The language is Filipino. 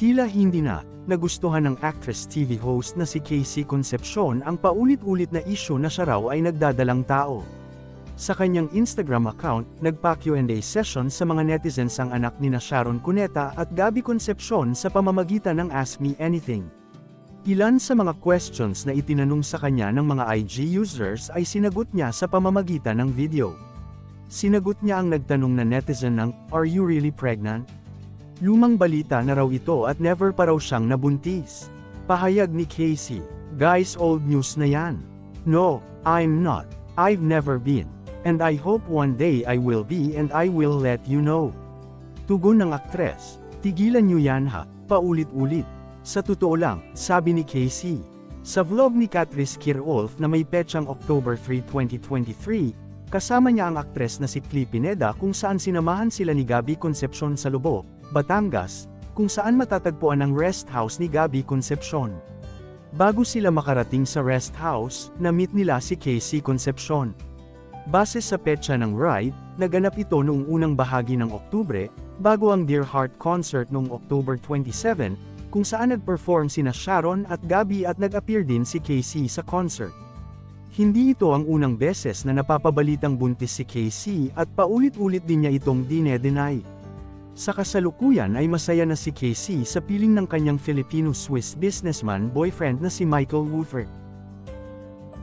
Tila hindi na nagustuhan ng actress TV host na si Casey Concepcion ang paulit-ulit na issue na siya raw ay nagdadalang tao. Sa kanyang Instagram account, nagpa-Q&A session sa mga netizens ang anak nina Sharon Cuneta at Gabby Concepcion sa pamamagitan ng Ask Me Anything. Ilan sa mga questions na itinanong sa kanya ng mga IG users ay sinagot niya sa pamamagitan ng video. Sinagot niya ang nagtanong na netizen ng, "Are you really pregnant?" Lumang balita na raw ito at never pa raw siyang nabuntis. Pahayag ni Casey, "Guys, old news na yan. No, I'm not. I've never been. And I hope one day I will be and I will let you know." Tugon ng aktres, "Tigilan niyo yan ha, paulit-ulit." Sa totoo lang, sabi ni Casey. Sa vlog ni Catrice Kirolf na may petsang October 3, 2023, kasama niya ang aktres na si Clee Pineda kung saan sinamahan sila ni Gabby Concepcion sa Lobo, Batangas, kung saan matatagpuan ang rest house ni Gabby Concepcion. Bago sila makarating sa rest house, na-meet nila si Casey Concepcion. Base sa petsa ng ride, naganap ito noong unang bahagi ng Oktubre, bago ang Dear Heart concert noong October 27, kung saan nag-perform sina Sharon at Gabby at nag-appear din si Casey sa concert. Hindi ito ang unang beses na napapabalitang buntis si Casey at paulit-ulit din niya itong dine-deny. Sa kasalukuyan ay masaya na si Casey sa piling ng kanyang Filipino-Swiss businessman boyfriend na si Michael Woofer.